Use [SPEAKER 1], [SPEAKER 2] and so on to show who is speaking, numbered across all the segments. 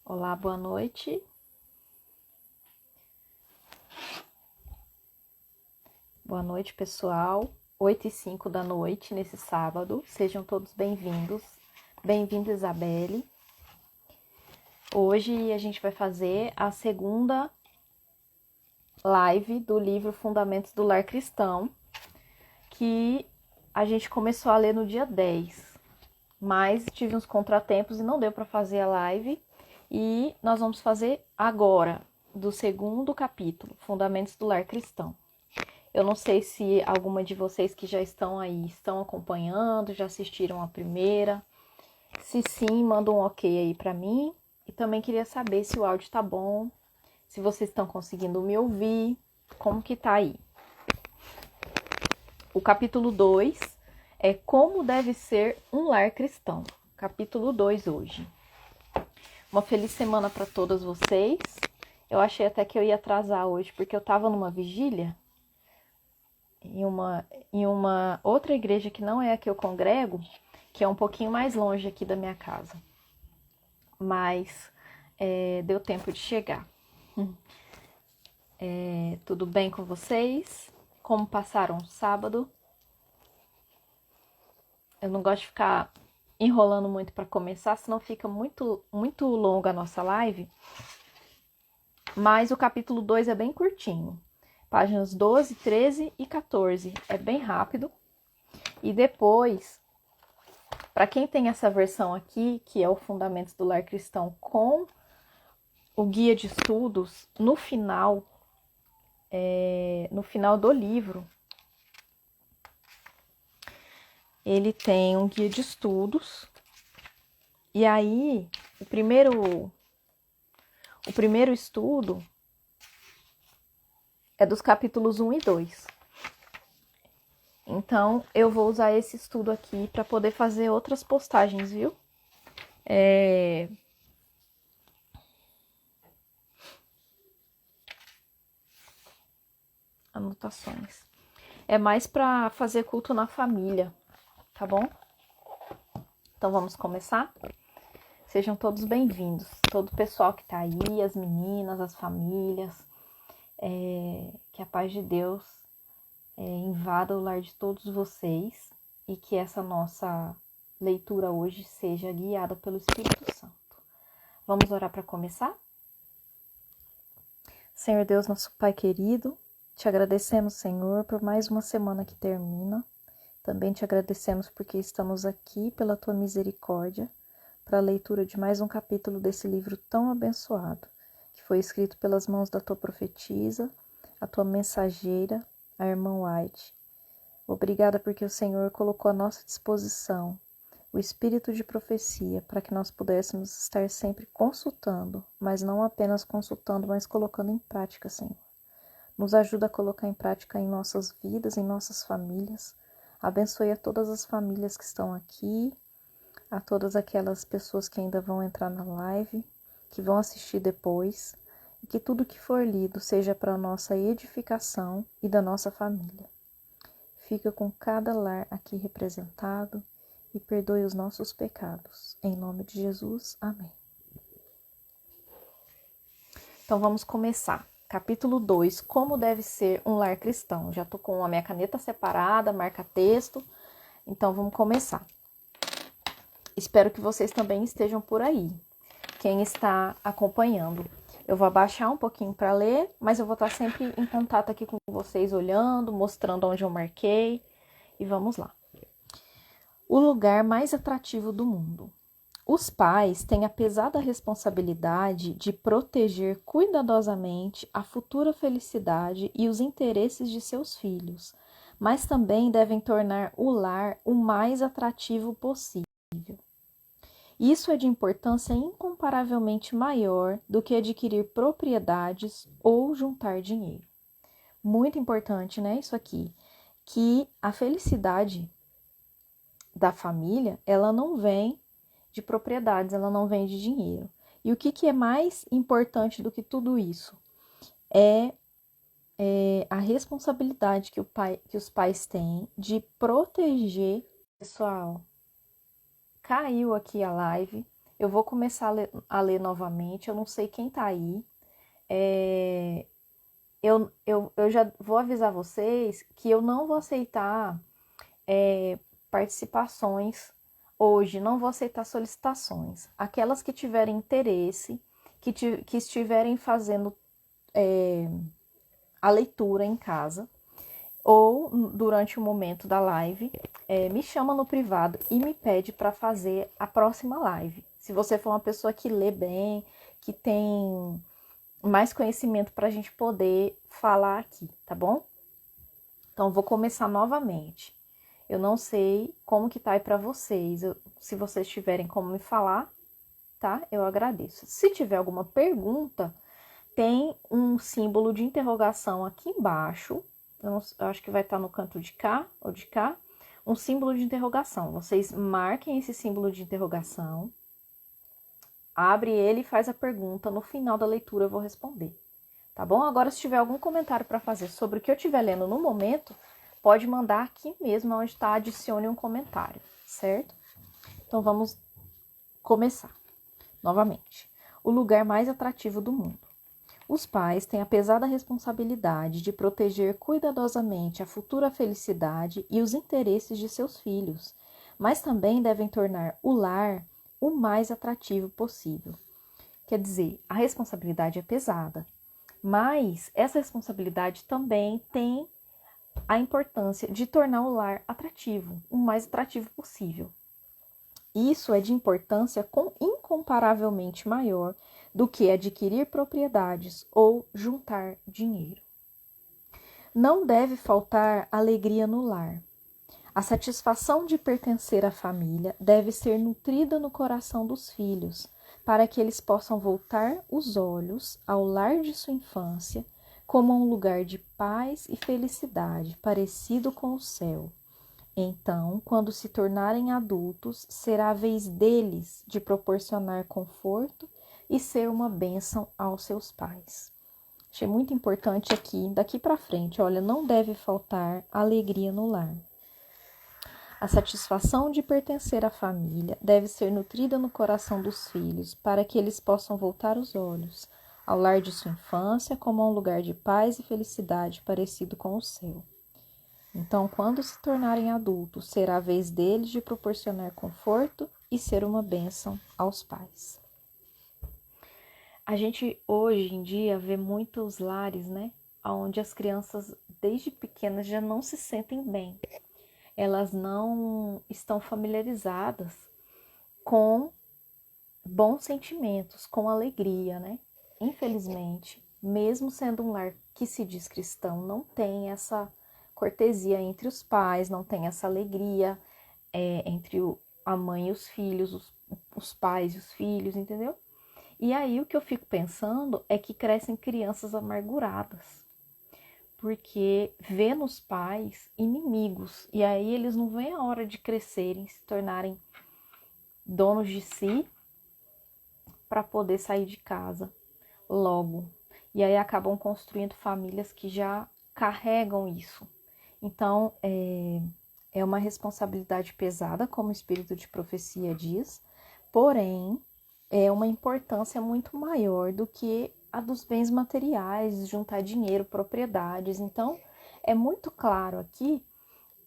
[SPEAKER 1] Olá, boa noite. Boa noite, pessoal. 8h05 da noite, nesse sábado. Sejam todos bem-vindos. Bem-vinda, Isabelle. Hoje a gente vai fazer a segunda live do livro Fundamentos do Lar Cristão, que a gente começou a ler no dia 10, mas tive uns contratempos e não deu para fazer a live. E nós vamos fazer agora, do segundo capítulo, Fundamentos do Lar Cristão. Eu não sei se alguma de vocês que já estão aí estão acompanhando, já assistiram a primeira. Se sim, manda um ok aí para mim. E também queria saber se o áudio tá bom, se vocês estão conseguindo me ouvir, como que tá aí. O capítulo 2 é Como deve ser um lar cristão. Capítulo 2 hoje. Uma feliz semana para todas vocês. Eu achei até que eu ia atrasar hoje, porque eu tava numa vigília em uma outra igreja que não é a que eu congrego, que é um pouquinho mais longe aqui da minha casa. Mas deu tempo de chegar. Tudo bem com vocês? Como passaram o sábado? Eu não gosto de ficar enrolando muito para começar, senão fica muito longa a nossa live. Mas o capítulo 2 é bem curtinho. Páginas 12, 13 e 14. É bem rápido. E depois, para quem tem essa versão aqui, que é o Fundamentos do Lar Cristão com o guia de estudos, no final do livro, ele tem um guia de estudos. E aí, o primeiro estudo é dos capítulos 1 e 2. Então, eu vou usar esse estudo aqui para poder fazer outras postagens, viu? Anotações. É mais para fazer culto na família, tá bom? Então, vamos começar? Sejam todos bem-vindos. Todo o pessoal que tá aí, as meninas, as famílias. Que a paz de Deus invada o lar de todos vocês e que essa nossa leitura hoje seja guiada pelo Espírito Santo. Vamos orar para começar? Senhor Deus, nosso Pai querido, te agradecemos, Senhor, por mais uma semana que termina. Também te agradecemos porque estamos aqui pela tua misericórdia para a leitura de mais um capítulo desse livro tão abençoado, que foi escrito pelas mãos da tua profetisa, a tua mensageira, a irmã White. Obrigada porque o Senhor colocou à nossa disposição o espírito de profecia para que nós pudéssemos estar sempre consultando, mas não apenas consultando, mas colocando em prática, Senhor. Nos ajuda a colocar em prática em nossas vidas, em nossas famílias. Abençoe a todas as famílias que estão aqui, a todas aquelas pessoas que ainda vão entrar na live, que vão assistir depois, e que tudo que for lido seja para a nossa edificação e da nossa família. Fica com cada lar aqui representado e perdoe os nossos pecados. Em nome de Jesus, amém. Então vamos começar. Capítulo 2, como deve ser um lar cristão. Já tô com a minha caneta separada, marca-texto. Então vamos começar. Espero que vocês também estejam por aí. Quem está acompanhando. Eu vou abaixar um pouquinho para ler, mas eu vou estar sempre em contato aqui com vocês, olhando, mostrando onde eu marquei. E vamos lá. O lugar mais atrativo do mundo. Os pais têm a pesada responsabilidade de proteger cuidadosamente a futura felicidade e os interesses de seus filhos, mas também devem tornar o lar o mais atrativo possível. Isso é de importância incomparavelmente maior do que adquirir propriedades ou juntar dinheiro. Muito importante, né, isso aqui, que a felicidade da família, ela não vem de propriedades, ela não vem de dinheiro. E o que é mais importante do que tudo isso? É a responsabilidade que os pais têm de proteger. Pessoal, caiu aqui a live. Eu vou começar a ler novamente, eu não sei quem tá aí. Eu já vou avisar vocês que eu não vou aceitar participações hoje, não vou aceitar solicitações. Aquelas que tiverem interesse, que estiverem fazendo a leitura em casa, ou durante o momento da live, me chama no privado e me pede para fazer a próxima live. Se você for uma pessoa que lê bem, que tem mais conhecimento para a gente poder falar aqui, tá bom? Então, vou começar novamente. Eu não sei como que tá aí para vocês. Se vocês tiverem como me falar, tá? Eu agradeço. Se tiver alguma pergunta, tem um símbolo de interrogação aqui embaixo. Eu acho que vai estar no canto de cá ou de cá. Um símbolo de interrogação. Vocês marquem esse símbolo de interrogação. Abre ele e faz a pergunta. No final da leitura eu vou responder. Tá bom? Agora, se tiver algum comentário para fazer sobre o que eu estiver lendo no momento, pode mandar aqui mesmo onde está, adicione um comentário, certo? Então, vamos começar novamente. O lugar mais atrativo do mundo. Os pais têm a pesada responsabilidade de proteger cuidadosamente a futura felicidade e os interesses de seus filhos, mas também devem tornar o lar o mais atrativo possível. Quer dizer, a responsabilidade é pesada, mas essa responsabilidade também tem a importância de tornar o lar atrativo, o mais atrativo possível. Isso é de importância incomparavelmente maior do que adquirir propriedades ou juntar dinheiro. Não deve faltar alegria no lar. A satisfação de pertencer à família deve ser nutrida no coração dos filhos, para que eles possam voltar os olhos ao lar de sua infância como a um lugar de paz e felicidade, parecido com o céu. Então, quando se tornarem adultos, será a vez deles de proporcionar conforto e ser uma bênção aos seus pais. Achei muito importante aqui, daqui para frente, olha, não deve faltar alegria no lar. A satisfação de pertencer à família deve ser nutrida no coração dos filhos, para que eles possam voltar os olhos ao lar de sua infância como a um lugar de paz e felicidade parecido com o céu. Então, quando se tornarem adultos, será a vez deles de proporcionar conforto e ser uma bênção aos pais. A gente hoje em dia vê muitos lares, né, onde as crianças desde pequenas já não se sentem bem. Elas não estão familiarizadas com bons sentimentos, com alegria, né? Infelizmente, mesmo sendo um lar que se diz cristão, não tem essa cortesia entre os pais, não tem essa alegria entre a mãe e os filhos, os pais e os filhos, entendeu? E aí o que eu fico pensando é que crescem crianças amarguradas, porque vê nos pais inimigos, e aí eles não veem a hora de crescerem, se tornarem donos de si, para poder sair de casa logo. E aí acabam construindo famílias que já carregam isso. Então, é uma responsabilidade pesada, como o espírito de profecia diz, porém, é uma importância muito maior do que a dos bens materiais, juntar dinheiro, propriedades. Então, é muito claro aqui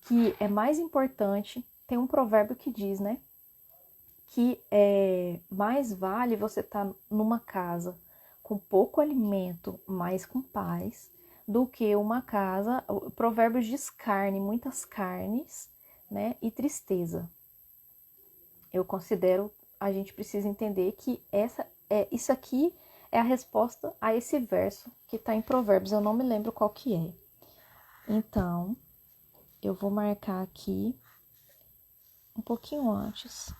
[SPEAKER 1] que é mais importante, tem um provérbio que diz, né, que mais vale você estar numa casa com pouco alimento, mas com paz, do que uma casa, o provérbio diz carne, muitas carnes, né, e tristeza. Eu considero, a gente precisa entender que isso aqui é a resposta a esse verso que está em Provérbios, eu não me lembro qual que é. Então, eu vou marcar aqui um pouquinho antes,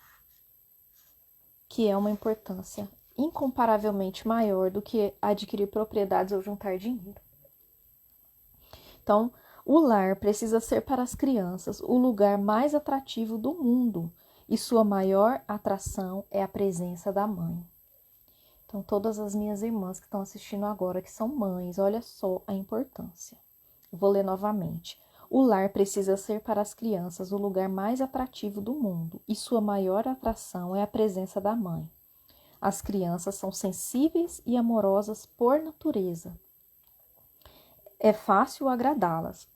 [SPEAKER 1] que é uma importância incomparavelmente maior do que adquirir propriedades ou juntar dinheiro. Então, o lar precisa ser para as crianças o lugar mais atrativo do mundo e sua maior atração é a presença da mãe. Então, todas as minhas irmãs que estão assistindo agora, que são mães, olha só a importância. Eu vou ler novamente. O lar precisa ser para as crianças o lugar mais atrativo do mundo e sua maior atração é a presença da mãe. As crianças são sensíveis e amorosas por natureza. É fácil agradá-las,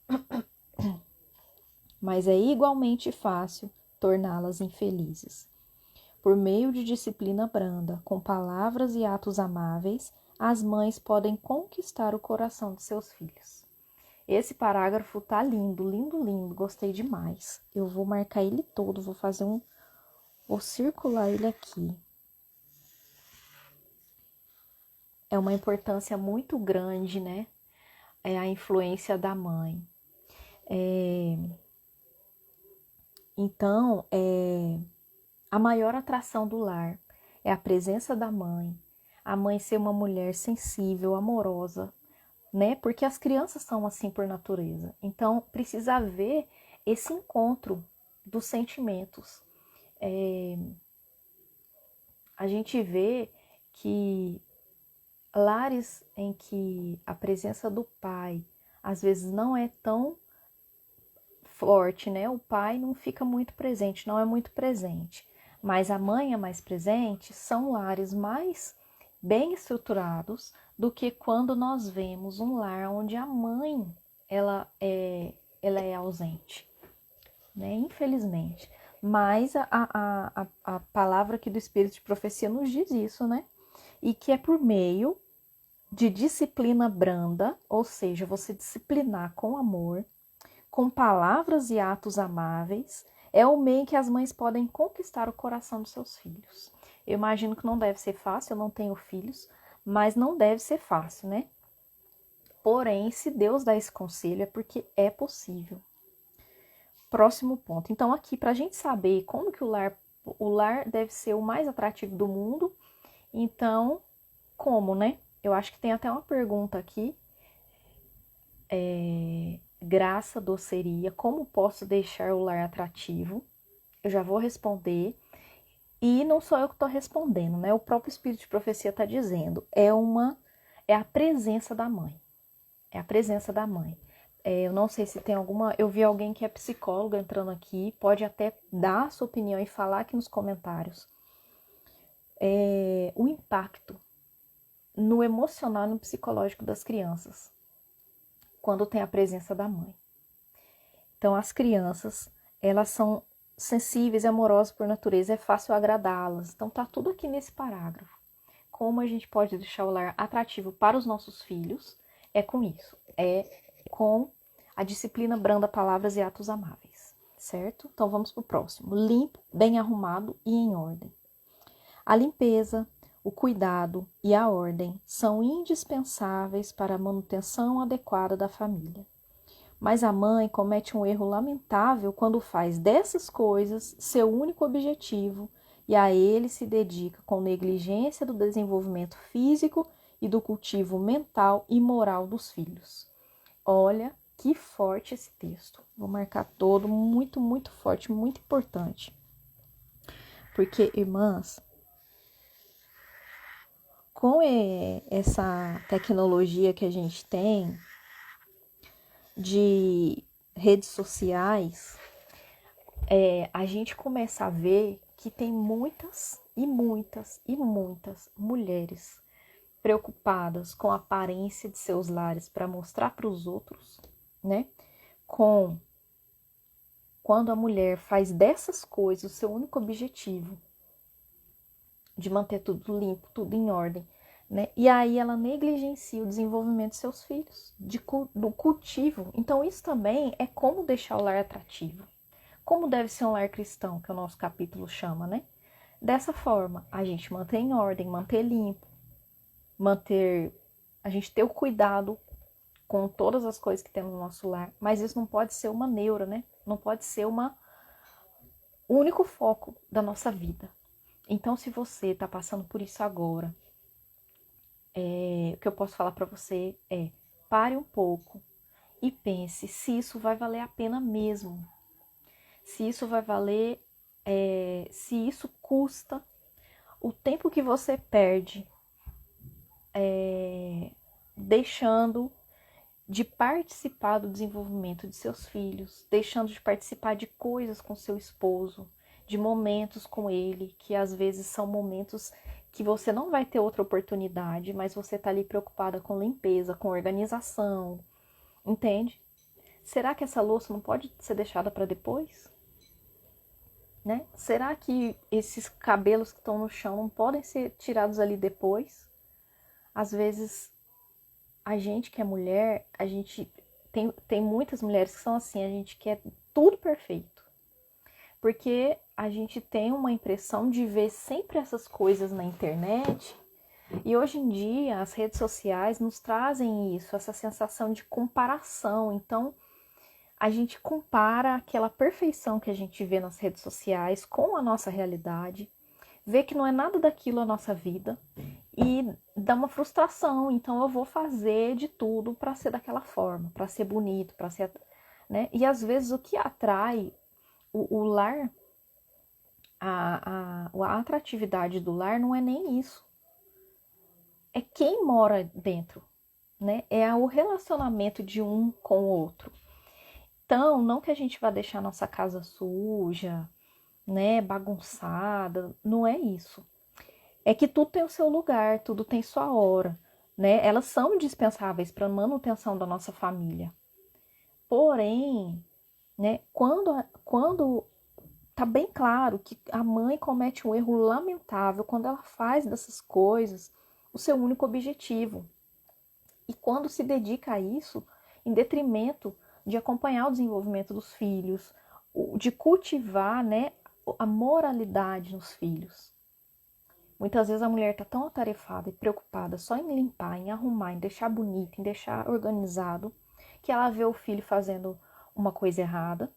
[SPEAKER 1] mas é igualmente fácil torná-las infelizes. Por meio de disciplina branda, com palavras e atos amáveis, as mães podem conquistar o coração de seus filhos. Esse parágrafo tá lindo, lindo, lindo. Gostei demais. Eu vou marcar ele todo, vou circular ele aqui. É uma importância muito grande, né? É a influência da mãe. Então, a maior atração do lar é a presença da mãe. A mãe ser uma mulher sensível, amorosa, né? Porque as crianças são assim por natureza. Então, precisa haver esse encontro dos sentimentos. A gente vê que lares em que a presença do pai às vezes não é tão forte, né? O pai não fica muito presente, não é muito presente, mas a mãe é mais presente, são lares mais bem estruturados do que quando nós vemos um lar onde a mãe ela é ausente, né? Infelizmente. Mas a palavra aqui do Espírito de Profecia nos diz isso, né? E que é por meio de disciplina branda, ou seja, você disciplinar com amor, com palavras e atos amáveis, é o meio que as mães podem conquistar o coração dos seus filhos. Eu imagino que não deve ser fácil, eu não tenho filhos, mas não deve ser fácil, né? Porém, se Deus dá esse conselho, é porque é possível. Próximo ponto. Então, aqui, para a gente saber como que o lar deve ser o mais atrativo do mundo, então, como, né? Eu acho que tem até uma pergunta aqui. Graça, doceria, como posso deixar o lar atrativo? Eu já vou responder. E não sou eu que estou respondendo, né? O próprio Espírito de Profecia está dizendo. É a presença da mãe. É a presença da mãe. Eu não sei se tem alguma... Eu vi alguém que é psicólogo entrando aqui. Pode até dar a sua opinião e falar aqui nos comentários. O impacto no emocional e no psicológico das crianças quando tem a presença da mãe. Então, as crianças, elas são sensíveis e amorosas por natureza, é fácil agradá-las. Então, tá tudo aqui nesse parágrafo. Como a gente pode deixar o lar atrativo para os nossos filhos? É com isso. É com a disciplina branda, palavras e atos amáveis. Certo? Então, vamos para o próximo. Limpo, bem arrumado e em ordem. A limpeza, o cuidado e a ordem são indispensáveis para a manutenção adequada da família. Mas a mãe comete um erro lamentável quando faz dessas coisas seu único objetivo e a ele se dedica com negligência do desenvolvimento físico e do cultivo mental e moral dos filhos. Olha que forte esse texto. Vou marcar todo, muito, muito forte, muito importante. Porque, irmãs, com essa tecnologia que a gente tem de redes sociais, a gente começa a ver que tem muitas e muitas e muitas mulheres preocupadas com a aparência de seus lares para mostrar para os outros, né? Quando a mulher faz dessas coisas o seu único objetivo de manter tudo limpo, tudo em ordem, né? E aí ela negligencia o desenvolvimento de seus filhos, do cultivo. Então isso também é como deixar o lar atrativo. Como deve ser um lar cristão, que o nosso capítulo chama, né? Dessa forma, a gente manter em ordem, manter limpo, a gente ter o cuidado com todas as coisas que temos no nosso lar, mas isso não pode ser uma neura, né? Não pode ser o único foco da nossa vida. Então, se você está passando por isso agora, o que eu posso falar para você é: pare um pouco e pense se isso vai valer a pena mesmo. Se isso vai valer, se isso custa o tempo que você perde deixando de participar do desenvolvimento de seus filhos, deixando de participar de coisas com seu esposo, de momentos com ele, que às vezes são momentos que você não vai ter outra oportunidade, mas você tá ali preocupada com limpeza, com organização, entende? Será que essa louça não pode ser deixada para depois? Né? Será que esses cabelos que estão no chão não podem ser tirados ali depois? Às vezes, a gente que é mulher, a gente tem muitas mulheres que são assim, a gente quer tudo perfeito. Porque a gente tem uma impressão de ver sempre essas coisas na internet. E hoje em dia, as redes sociais nos trazem isso, essa sensação de comparação. Então, a gente compara aquela perfeição que a gente vê nas redes sociais com a nossa realidade, vê que não é nada daquilo a nossa vida e dá uma frustração. Então eu vou fazer de tudo para ser daquela forma, para ser bonito, para ser, né? E às vezes o que atrai o lar, a atratividade do lar não é nem isso. É quem mora dentro, né? É o relacionamento de um com o outro. Então, não que a gente vá deixar nossa casa suja, né, bagunçada, não é isso. É que tudo tem o seu lugar, tudo tem sua hora, né? Elas são indispensáveis para a manutenção da nossa família. Porém, né, quando tá bem claro que a mãe comete um erro lamentável quando ela faz dessas coisas o seu único objetivo. E quando se dedica a isso em detrimento de acompanhar o desenvolvimento dos filhos, de cultivar, né, a moralidade nos filhos. Muitas vezes a mulher está tão atarefada e preocupada só em limpar, em arrumar, em deixar bonito, em deixar organizado, que ela vê o filho fazendo uma coisa errada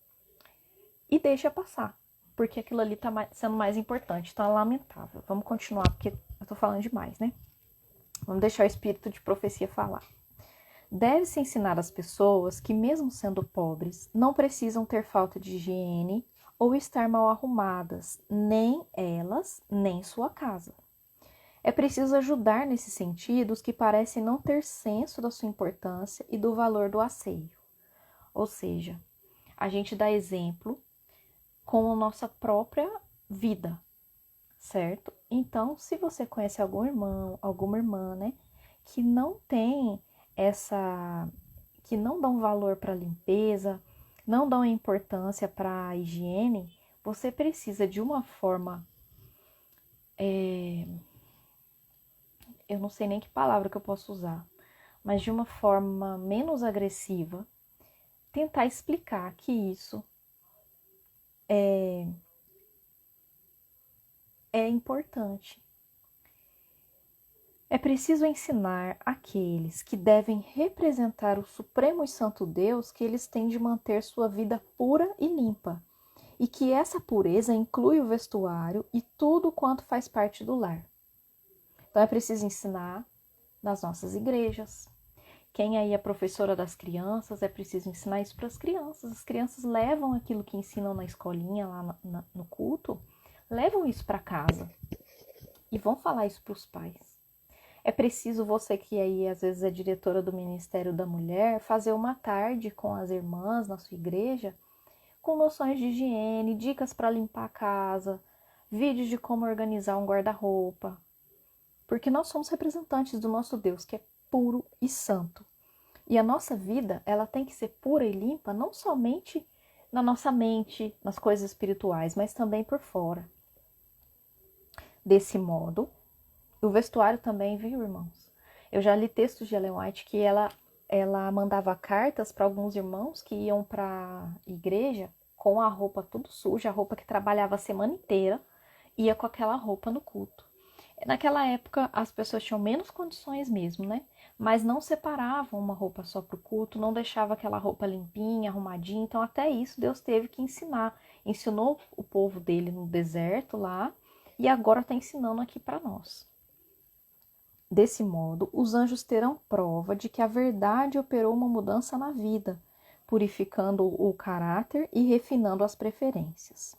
[SPEAKER 1] e deixa passar, porque aquilo ali está sendo mais importante, então é lamentável. Vamos continuar, porque eu estou falando demais, né? Vamos deixar o espírito de profecia falar. Deve-se ensinar às pessoas que, mesmo sendo pobres, não precisam ter falta de higiene ou estar mal arrumadas, nem elas, nem sua casa. É preciso ajudar nesses sentidos que parecem não ter senso da sua importância e do valor do asseio. Ou seja, a gente dá exemplo com a nossa própria vida, certo? Então, se você conhece algum irmão, alguma irmã, né, que não tem que não dão valor para a limpeza, não dão importância para a higiene, você precisa de uma forma, eu não sei nem que palavra que eu posso usar, mas de uma forma menos agressiva, tentar explicar que isso é importante. É preciso ensinar aqueles que devem representar o Supremo e Santo Deus que eles têm de manter sua vida pura e limpa, e que essa pureza inclui o vestuário e tudo quanto faz parte do lar. Então é preciso ensinar nas nossas igrejas. Quem aí é professora das crianças, é preciso ensinar isso para as crianças. As crianças levam aquilo que ensinam na escolinha, lá no culto, levam isso para casa e vão falar isso para os pais. É preciso você que aí às vezes é diretora do Ministério da Mulher, fazer uma tarde com as irmãs na sua igreja, com noções de higiene, dicas para limpar a casa, vídeos de como organizar um guarda-roupa. Porque nós somos representantes do nosso Deus, que é puro e santo. E a nossa vida, ela tem que ser pura e limpa, não somente na nossa mente, nas coisas espirituais, mas também por fora. Desse modo, o vestuário também, viu, irmãos? Eu já li textos de Ellen White que ela mandava cartas para alguns irmãos que iam para a igreja com a roupa tudo suja, a roupa que trabalhava a semana inteira, ia com aquela roupa no culto. Naquela época, as pessoas tinham menos condições mesmo, né? Mas não separavam uma roupa só para o culto, não deixava aquela roupa limpinha, arrumadinha. Então, até isso Deus teve que ensinar. Ensinou o povo dele no deserto lá e agora está ensinando aqui para nós. Desse modo, os anjos terão prova de que a verdade operou uma mudança na vida, purificando o caráter e refinando as preferências.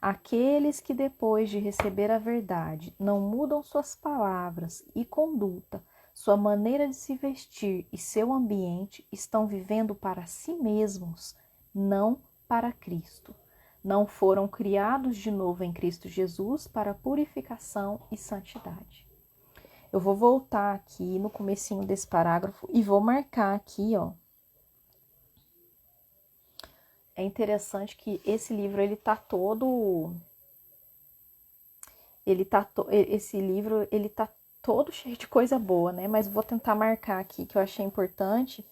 [SPEAKER 1] Aqueles que, depois de receber a verdade, não mudam suas palavras e conduta, sua maneira de se vestir e seu ambiente, estão vivendo para si mesmos, não para Cristo. não foram criados de novo em Cristo Jesus para purificação e santidade. Eu vou voltar aqui no comecinho desse parágrafo e vou marcar aqui, ó. É interessante que esse livro, esse livro, ele tá todo cheio de coisa boa, né? Mas vou tentar marcar aqui, que eu achei importante,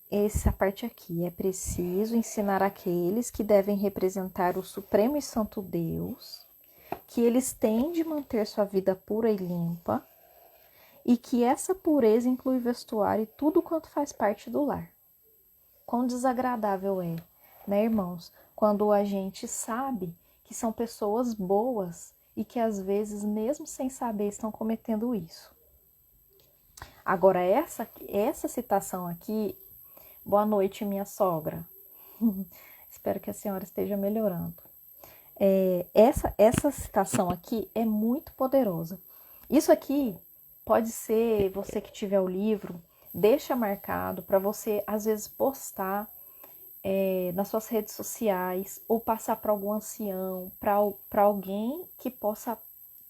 [SPEAKER 1] essa parte aqui. É preciso ensinar aqueles que devem representar o Supremo e Santo Deus, que eles têm de manter sua vida pura e limpa, e que essa pureza inclui vestuário e tudo quanto faz parte do lar. Quão desagradável é, né, irmãos, quando a gente sabe que são pessoas boas e que às vezes, mesmo sem saber, estão cometendo isso. Agora, essa citação aqui, boa noite, minha sogra. Espero que a senhora esteja melhorando. Essa citação aqui é muito poderosa. Isso aqui pode ser, você que tiver o livro, deixa marcado para você, às vezes, postar nas suas redes sociais ou passar para algum ancião, para alguém que possa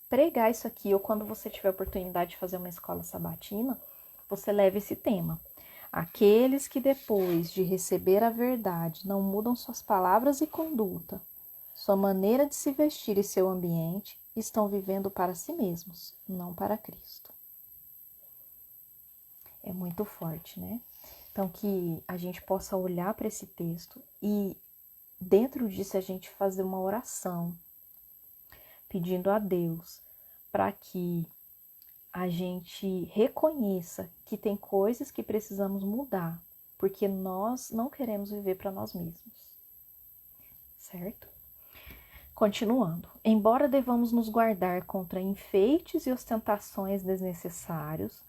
[SPEAKER 1] pregar isso aqui, ou quando você tiver a oportunidade de fazer uma escola sabatina, você leva esse tema. Aqueles que depois de receber a verdade não mudam suas palavras e conduta, sua maneira de se vestir e seu ambiente, estão vivendo para si mesmos, não para Cristo. É muito forte, né? Então, que a gente possa olhar para esse texto e, dentro disso, a gente fazer uma oração, pedindo a Deus para que a gente reconheça que tem coisas que precisamos mudar, porque nós não queremos viver para nós mesmos, certo? Continuando, embora devamos nos guardar contra enfeites e ostentações desnecessários,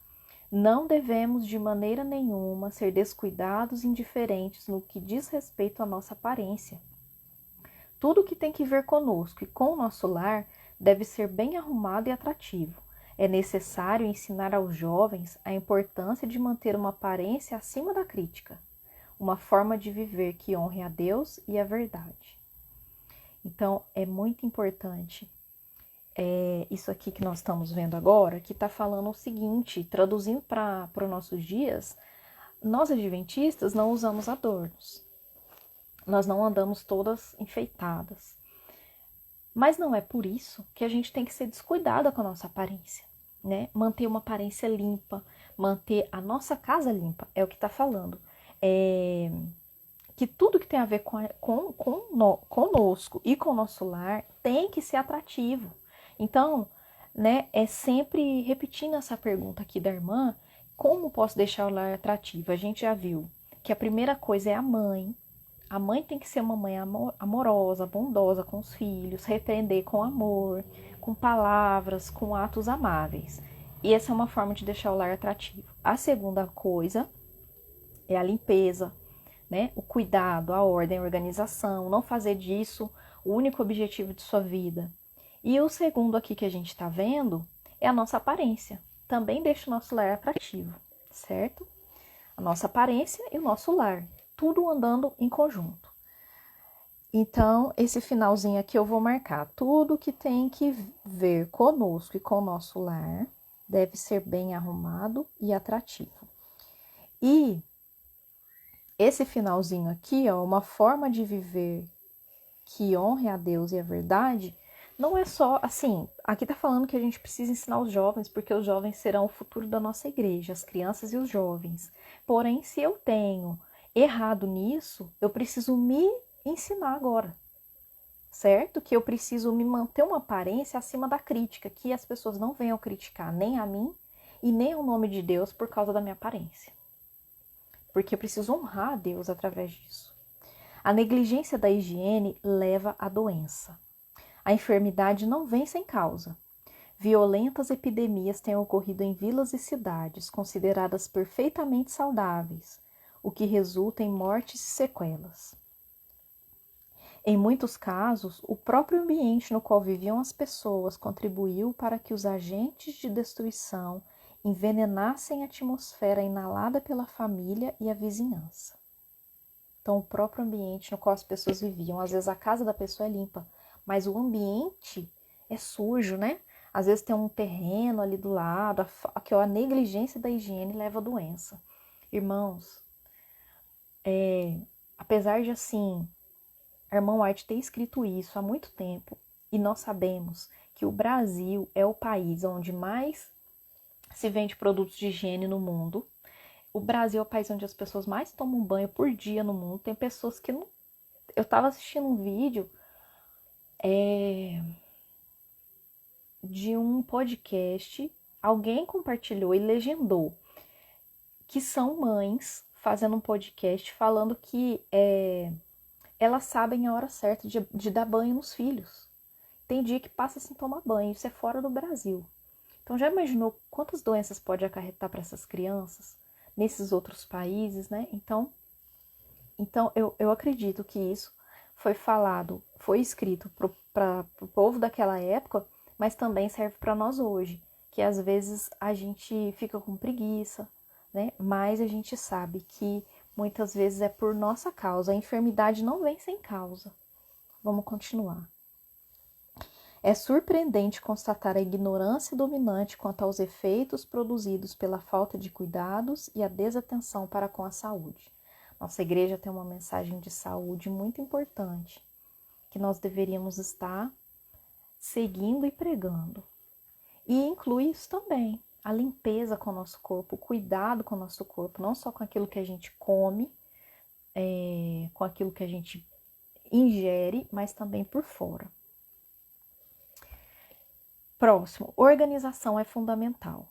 [SPEAKER 1] não devemos de maneira nenhuma ser descuidados e indiferentes no que diz respeito à nossa aparência. Tudo que tem que ver conosco e com o nosso lar deve ser bem arrumado e atrativo. É necessário ensinar aos jovens a importância de manter uma aparência acima da crítica, uma forma de viver que honre a Deus e a verdade. Então, é muito importante isso aqui que nós estamos vendo agora, que está falando o seguinte, traduzindo para os nossos dias, nós adventistas não usamos adornos, nós não andamos todas enfeitadas, mas não é por isso que a gente tem que ser descuidada com a nossa aparência, né? Manter uma aparência limpa, manter a nossa casa limpa, é o que está falando. Que tudo que tem a ver conosco e com o nosso lar tem que ser atrativo. Então, né, é sempre repetindo essa pergunta aqui da irmã, como posso deixar o lar atrativo? A gente já viu que a primeira coisa é a mãe. A mãe tem que ser uma mãe amorosa, bondosa com os filhos, repreender com amor, com palavras, com atos amáveis. E essa é uma forma de deixar o lar atrativo. A segunda coisa é a limpeza, né? O cuidado, a ordem, a organização, não fazer disso o único objetivo de sua vida. E o segundo aqui que a gente está vendo é a nossa aparência. Também deixa o nosso lar atrativo, certo? A nossa aparência e o nosso lar, tudo andando em conjunto. Então, esse finalzinho aqui eu vou marcar. Tudo que tem que ver conosco e com o nosso lar deve ser bem arrumado e atrativo. E esse finalzinho aqui, ó, uma forma de viver que honre a Deus e a verdade, não é só, assim, aqui tá falando que a gente precisa ensinar os jovens, porque os jovens serão o futuro da nossa igreja, as crianças e os jovens. Porém, se eu tenho errado nisso, eu preciso me ensinar agora, certo? Que eu preciso me manter uma aparência acima da crítica, que as pessoas não venham criticar nem a mim e nem o nome de Deus por causa da minha aparência. Porque eu preciso honrar a Deus através disso. A negligência da higiene leva à doença. A enfermidade não vem sem causa. Violentas epidemias têm ocorrido em vilas e cidades, consideradas perfeitamente saudáveis, o que resulta em mortes e sequelas. Em muitos casos, o próprio ambiente no qual viviam as pessoas contribuiu para que os agentes de destruição envenenassem a atmosfera inalada pela família e a vizinhança. Então, o próprio ambiente no qual as pessoas viviam. Às vezes a casa da pessoa é limpa, mas o ambiente é sujo, né? Às vezes tem um terreno ali do lado, a negligência da higiene leva a doença. Irmãos, apesar de assim, a irmã White ter escrito isso há muito tempo, e nós sabemos que o Brasil é o país onde mais se vende produtos de higiene no mundo. O Brasil é o país onde as pessoas mais tomam banho por dia no mundo. Tem pessoas que não... Eu estava assistindo um vídeo de um podcast, alguém compartilhou e legendou que são mães fazendo um podcast falando que elas sabem a hora certa de dar banho nos filhos. Tem dia que passa sem tomar banho, isso é fora do Brasil. Então já imaginou quantas doenças pode acarretar para essas crianças nesses outros países, né? Então eu acredito que isso foi falado, foi escrito para o povo daquela época, mas também serve para nós hoje, que às vezes a gente fica com preguiça, né? Mas a gente sabe que muitas vezes é por nossa causa. A enfermidade não vem sem causa. Vamos continuar. É surpreendente constatar a ignorância dominante quanto aos efeitos produzidos pela falta de cuidados e a desatenção para com a saúde. Nossa igreja tem uma mensagem de saúde muito importante, que nós deveríamos estar seguindo e pregando. E inclui isso também, a limpeza com o nosso corpo, o cuidado com o nosso corpo, não só com aquilo que a gente come, com aquilo que a gente ingere, mas também por fora. Próximo, organização é fundamental.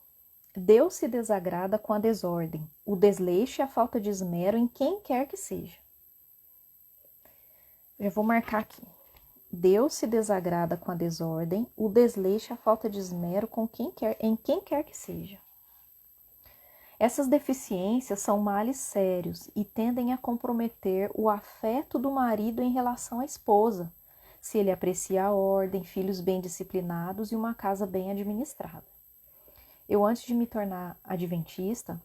[SPEAKER 1] Deus se desagrada com a desordem, o desleixo e a falta de esmero em quem quer que seja. Já vou marcar aqui. Deus se desagrada com a desordem, o desleixo e a falta de esmero em quem quer que seja. Essas deficiências são males sérios e tendem a comprometer o afeto do marido em relação à esposa, se ele aprecia a ordem, filhos bem disciplinados e uma casa bem administrada. Eu, antes de me tornar adventista,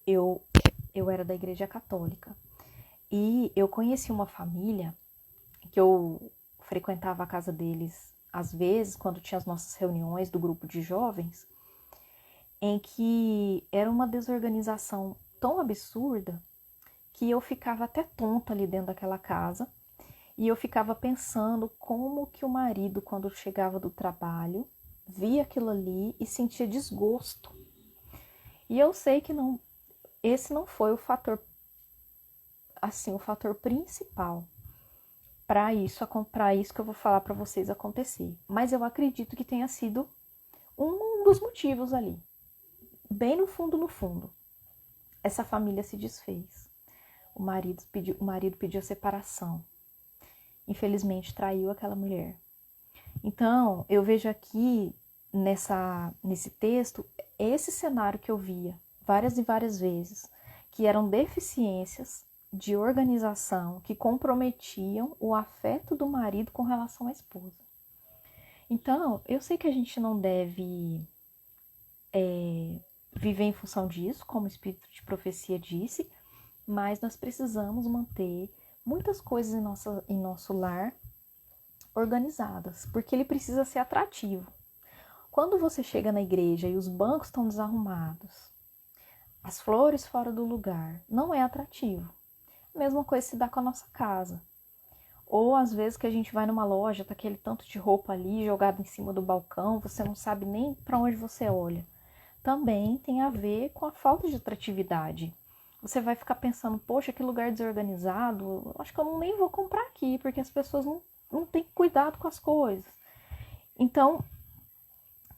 [SPEAKER 1] eu era da Igreja Católica. E eu conheci uma família que eu frequentava a casa deles, às vezes, quando tinha as nossas reuniões do grupo de jovens, em que era uma desorganização tão absurda que eu ficava até tonta ali dentro daquela casa. E eu ficava pensando como que o marido, quando chegava do trabalho, via aquilo ali e sentia desgosto. E eu sei que esse não foi o fator principal para isso que eu vou falar para vocês acontecer. Mas eu acredito que tenha sido um dos motivos ali. Bem no fundo, essa família se desfez. O marido pediu a separação. Infelizmente, traiu aquela mulher. Então, eu vejo aqui, nesse texto, esse cenário que eu via várias e várias vezes, que eram deficiências de organização que comprometiam o afeto do marido com relação à esposa. Então, eu sei que a gente não deve viver em função disso, como o Espírito de Profecia disse, mas nós precisamos manter muitas coisas em nosso lar organizadas, porque ele precisa ser atrativo. Quando você chega na igreja e os bancos estão desarrumados, as flores fora do lugar, não é atrativo. A mesma coisa se dá com a nossa casa. Ou às vezes que a gente vai numa loja, tá aquele tanto de roupa ali jogado em cima do balcão, você não sabe nem para onde você olha. Também tem a ver com a falta de atratividade. Você vai ficar pensando, poxa, que lugar desorganizado, acho que eu nem vou comprar aqui, porque as pessoas não têm cuidado com as coisas. Então,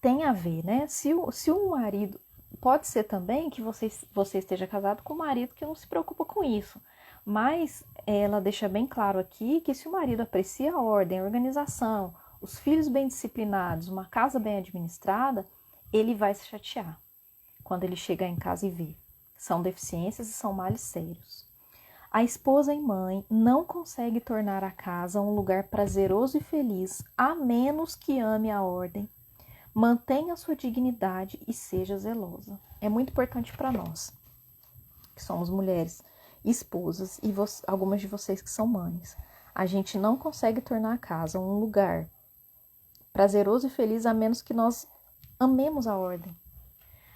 [SPEAKER 1] tem a ver, né? Se o marido... Pode ser também que você esteja casado com um marido que não se preocupa com isso. Mas ela deixa bem claro aqui que se o marido aprecia a ordem, a organização, os filhos bem disciplinados, uma casa bem administrada, ele vai se chatear quando ele chegar em casa e ver. São deficiências e são males sérios. A esposa e mãe não consegue tornar a casa um lugar prazeroso e feliz, a menos que ame a ordem, mantenha sua dignidade e seja zelosa. É muito importante para nós, que somos mulheres, esposas e algumas de vocês que são mães, a gente não consegue tornar a casa um lugar prazeroso e feliz a menos que nós amemos a ordem,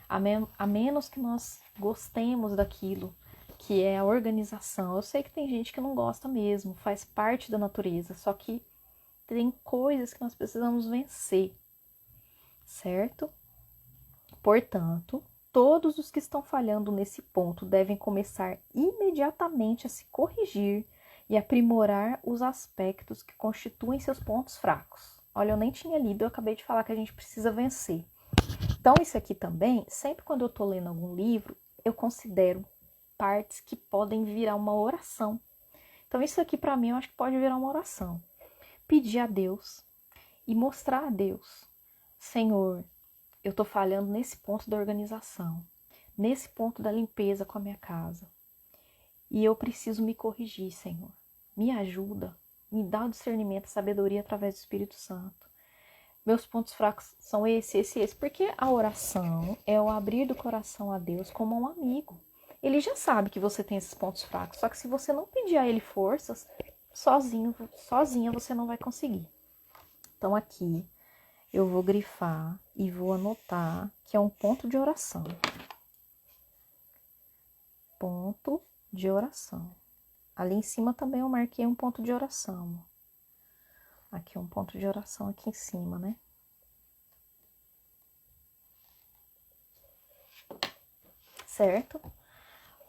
[SPEAKER 1] a menos que nós gostemos daquilo que é a organização. Eu sei que tem gente que não gosta mesmo, faz parte da natureza, só que tem coisas que nós precisamos vencer, certo? Portanto, todos os que estão falhando nesse ponto devem começar imediatamente a se corrigir e aprimorar os aspectos que constituem seus pontos fracos. Olha, eu nem tinha lido, eu acabei de falar que a gente precisa vencer. Então, isso aqui também, sempre quando eu estou lendo algum livro, eu considero partes que podem virar uma oração. Então, isso aqui para mim eu acho que pode virar uma oração. Pedir a Deus e mostrar a Deus: Senhor, eu estou falhando nesse ponto da organização, nesse ponto da limpeza com a minha casa. E eu preciso me corrigir, Senhor. Me ajuda, me dá o discernimento, a sabedoria através do Espírito Santo. Meus pontos fracos são esse. Porque a oração é o abrir do coração a Deus como um amigo. Ele já sabe que você tem esses pontos fracos, só que se você não pedir a ele forças, sozinha você não vai conseguir. Então aqui eu vou grifar e vou anotar que é um ponto de oração. Ponto de oração. Ali em cima também eu marquei um ponto de oração. Aqui um ponto de oração aqui em cima, né? Certo?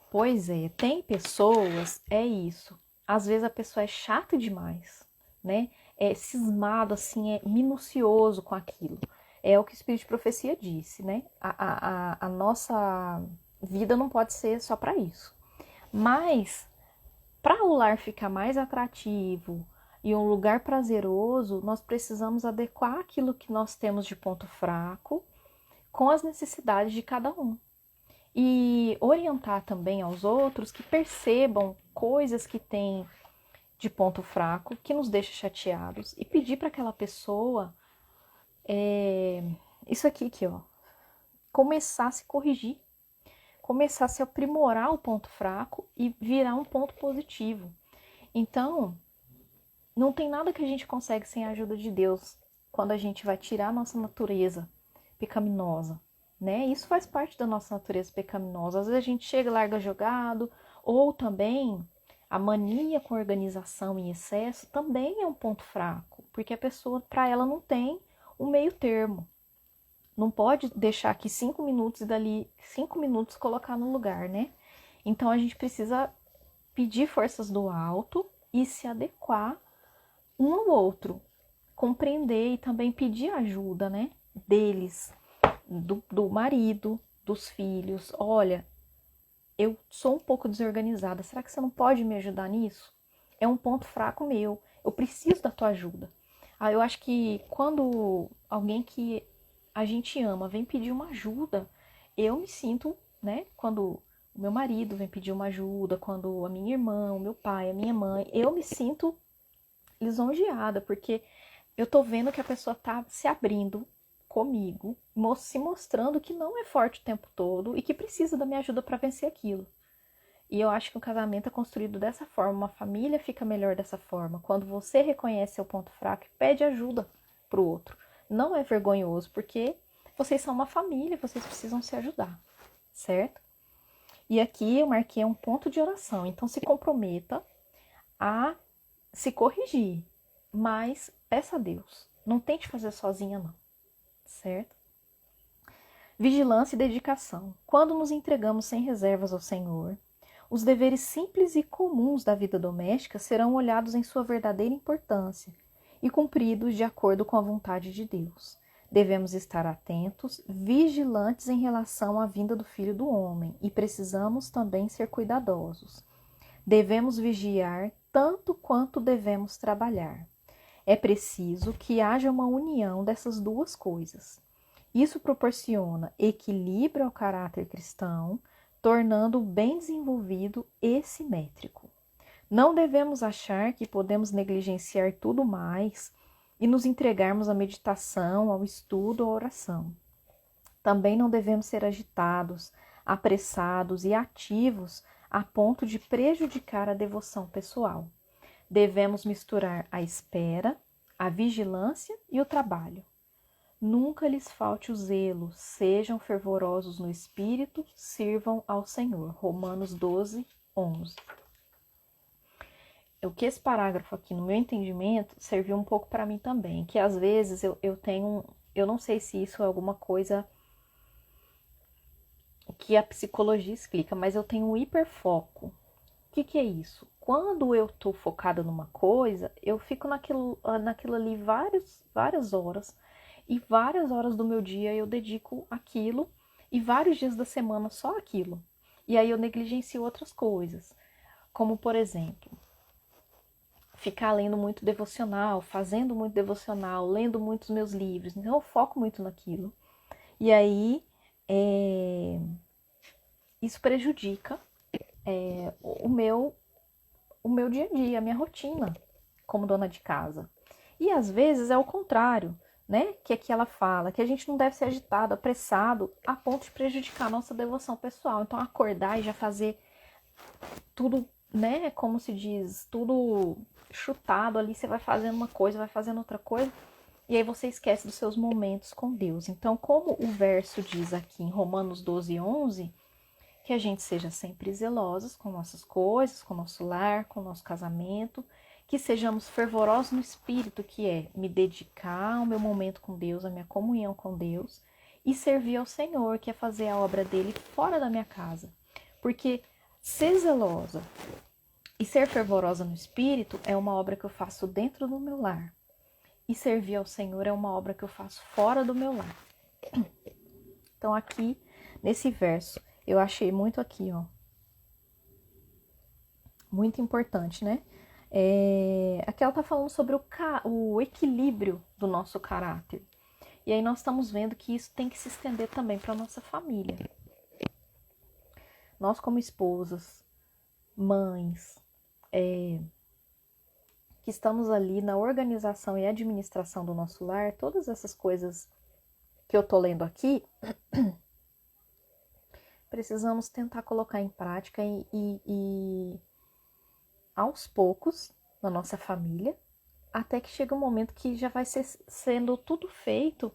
[SPEAKER 1] Pois é, tem pessoas, é isso. Às vezes a pessoa é chata demais, né? É cismado, assim, é minucioso com aquilo. É o que o Espírito de Profecia disse, né? A nossa vida não pode ser só para isso. Mas, para o lar ficar mais atrativo e um lugar prazeroso, nós precisamos adequar aquilo que nós temos de ponto fraco com as necessidades de cada um. E orientar também aos outros que percebam coisas que têm de ponto fraco, que nos deixa chateados, e pedir para aquela pessoa isso aqui, ó, começar a se corrigir, começar a se aprimorar o ponto fraco e virar um ponto positivo. Então, não tem nada que a gente consegue sem a ajuda de Deus quando a gente vai tirar a nossa natureza pecaminosa, né? Isso faz parte da nossa natureza pecaminosa. Às vezes a gente chega e larga jogado, ou também a mania com organização em excesso também é um ponto fraco, porque a pessoa, para ela, não tem um meio termo. Não pode deixar aqui 5 minutos e dali 5 minutos colocar no lugar, né? Então a gente precisa pedir forças do alto e se adequar um ao outro, compreender e também pedir ajuda, né? Deles, do marido, dos filhos. Olha, eu sou um pouco desorganizada, será que você não pode me ajudar nisso? É um ponto fraco meu, eu preciso da tua ajuda. Eu acho que quando alguém que a gente ama vem pedir uma ajuda, eu me sinto, né? Quando o meu marido vem pedir uma ajuda, quando a minha irmã, o meu pai, a minha mãe, eu me sinto lisonjeada, porque eu tô vendo que a pessoa tá se abrindo comigo, se mostrando que não é forte o tempo todo e que precisa da minha ajuda para vencer aquilo. E eu acho que o casamento é construído dessa forma, uma família fica melhor dessa forma, quando você reconhece seu ponto fraco e pede ajuda pro outro. Não é vergonhoso, porque vocês são uma família, vocês precisam se ajudar, certo? E aqui eu marquei um ponto de oração, então se comprometa a se corrigir, mas peça a Deus. Não tente fazer sozinha, não, certo? Vigilância e dedicação. Quando nos entregamos sem reservas ao Senhor, os deveres simples e comuns da vida doméstica serão olhados em sua verdadeira importância e cumpridos de acordo com a vontade de Deus. Devemos estar atentos, vigilantes em relação à vinda do Filho do Homem e precisamos também ser cuidadosos. Devemos vigiar tanto quanto devemos trabalhar. É preciso que haja uma união dessas duas coisas. Isso proporciona equilíbrio ao caráter cristão, tornando-o bem desenvolvido e simétrico. Não devemos achar que podemos negligenciar tudo mais e nos entregarmos à meditação, ao estudo, à oração. Também não devemos ser agitados, apressados e ativos a ponto de prejudicar a devoção pessoal. Devemos misturar a espera, a vigilância e o trabalho. Nunca lhes falte o zelo, sejam fervorosos no espírito, sirvam ao Senhor. Romanos 12, 11. O que esse parágrafo aqui, no meu entendimento, serviu um pouco para mim também, que às vezes eu não sei se isso é alguma coisa que a psicologia explica, mas eu tenho um hiperfoco. O que é isso? Quando eu tô focada numa coisa, eu fico naquilo ali várias horas, e várias horas do meu dia eu dedico àquilo, e vários dias da semana só aquilo. E aí eu negligencio outras coisas, como por exemplo, ficar lendo muito devocional, fazendo muito devocional, lendo muitos meus livros. Então eu foco muito naquilo. E aí isso prejudica o meu dia a dia, a minha rotina como dona de casa. E às vezes é o contrário, né? Que aqui ela fala que a gente não deve ser agitado, apressado, a ponto de prejudicar a nossa devoção pessoal. Então acordar e já fazer tudo, né? Como se diz, tudo chutado ali, você vai fazendo uma coisa, vai fazendo outra coisa, e aí você esquece dos seus momentos com Deus. Então, como o verso diz aqui em Romanos 12, 11, que a gente seja sempre zelosos com nossas coisas, com nosso lar, com nosso casamento, que sejamos fervorosos no espírito, que é me dedicar ao meu momento com Deus, a minha comunhão com Deus, e servir ao Senhor, que é fazer a obra dele fora da minha casa. Porque ser zelosa e ser fervorosa no espírito é uma obra que eu faço dentro do meu lar. E servir ao Senhor é uma obra que eu faço fora do meu lar. Então aqui, nesse verso, eu achei muito aqui, ó. Muito importante, né? Aqui ela tá falando sobre o equilíbrio do nosso caráter. E aí nós estamos vendo que isso tem que se estender também para nossa família. Nós como esposas, mães, que estamos ali na organização e administração do nosso lar, todas essas coisas que eu tô lendo aqui, precisamos tentar colocar em prática e aos poucos na nossa família, até que chega um momento que já vai sendo tudo feito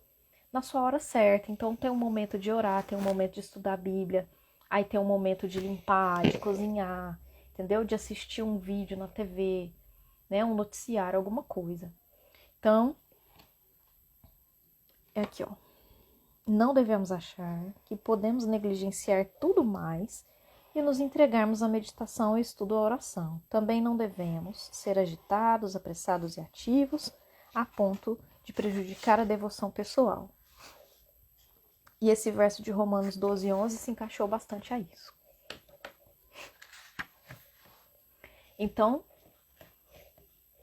[SPEAKER 1] na sua hora certa. Então tem um momento de orar, tem um momento de estudar a Bíblia, aí tem um momento de limpar, de cozinhar, entendeu? De assistir um vídeo na TV, né? Um noticiário, alguma coisa. Então, é aqui, ó. Não devemos achar que podemos negligenciar tudo mais e nos entregarmos à meditação, ao estudo, à oração. Também não devemos ser agitados, apressados e ativos, a ponto de prejudicar a devoção pessoal. E esse verso de Romanos 12, 11 se encaixou bastante a isso. Então,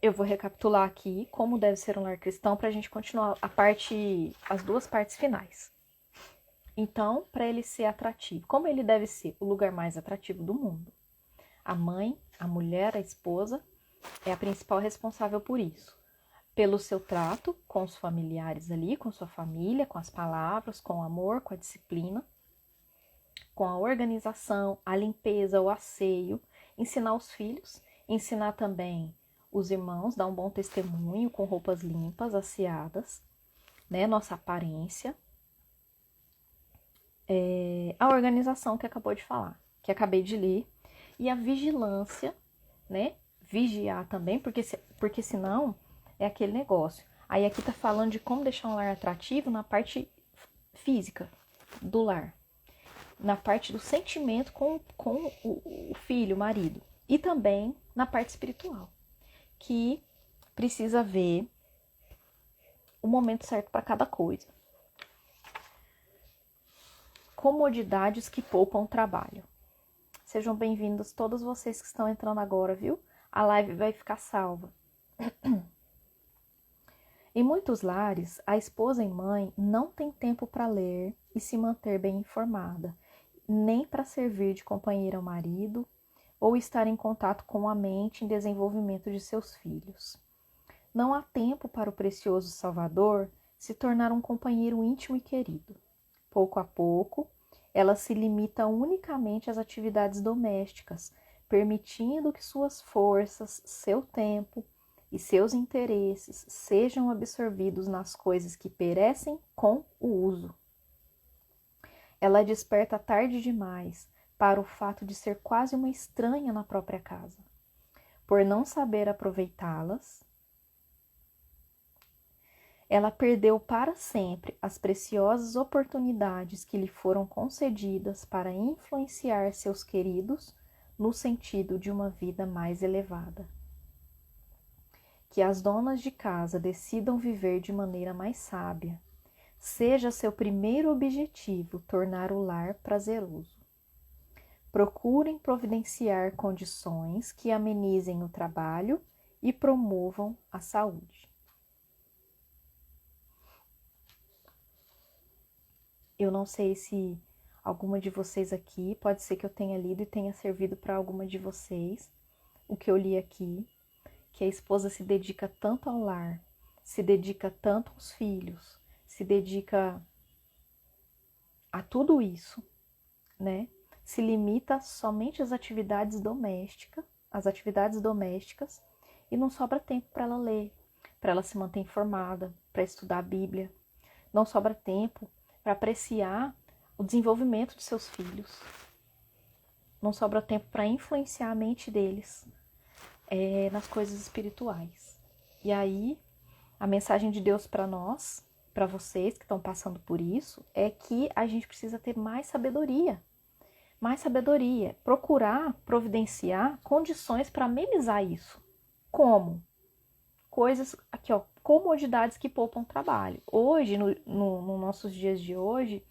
[SPEAKER 1] eu vou recapitular aqui como deve ser um lar cristão para a gente continuar as duas partes finais. Então, para ele ser atrativo, como ele deve ser o lugar mais atrativo do mundo? A mãe, a mulher, a esposa é a principal responsável por isso. Pelo seu trato com os familiares ali, com sua família, com as palavras, com o amor, com a disciplina, com a organização, a limpeza, o asseio, ensinar os filhos, ensinar também os irmãos, dar um bom testemunho com roupas limpas, asseadas, né? Nossa aparência. A organização que acabou de falar, que acabei de ler, e a vigilância, né? Vigiar também, porque senão é aquele negócio. Aí aqui tá falando de como deixar um lar atrativo na parte física do lar, na parte do sentimento com o filho, o marido, e também na parte espiritual, que precisa ver o momento certo para cada coisa. Comodidades que poupam trabalho. Sejam bem-vindos todos vocês que estão entrando agora, viu? A live vai ficar salva. Em muitos lares, a esposa e mãe não tem tempo para ler e se manter bem informada, nem para servir de companheira ao marido ou estar em contato com a mente em desenvolvimento de seus filhos. Não há tempo para o precioso Salvador se tornar um companheiro íntimo e querido. Pouco a pouco, ela se limita unicamente às atividades domésticas, permitindo que suas forças, seu tempo e seus interesses sejam absorvidos nas coisas que perecem com o uso. Ela desperta tarde demais para o fato de ser quase uma estranha na própria casa. Por não saber aproveitá-las, ela perdeu para sempre as preciosas oportunidades que lhe foram concedidas para influenciar seus queridos no sentido de uma vida mais elevada. Que as donas de casa decidam viver de maneira mais sábia. Seja seu primeiro objetivo tornar o lar prazeroso. Procurem providenciar condições que amenizem o trabalho e promovam a saúde. Eu não sei se alguma de vocês aqui, pode ser que eu tenha lido e tenha servido para alguma de vocês, o que eu li aqui, que a esposa se dedica tanto ao lar, se dedica tanto aos filhos, se dedica a tudo isso, né? Se limita somente às atividades domésticas, e não sobra tempo para ela ler, para ela se manter informada, para estudar a Bíblia. Não sobra tempo para apreciar o desenvolvimento de seus filhos. Não sobra tempo para influenciar a mente deles nas coisas espirituais. E aí, a mensagem de Deus para nós, para vocês que estão passando por isso, é que a gente precisa ter mais sabedoria. Mais sabedoria. Procurar providenciar condições para amenizar isso. Como? Coisas, aqui ó, comodidades que poupam trabalho. Hoje, nos nossos dias de hoje,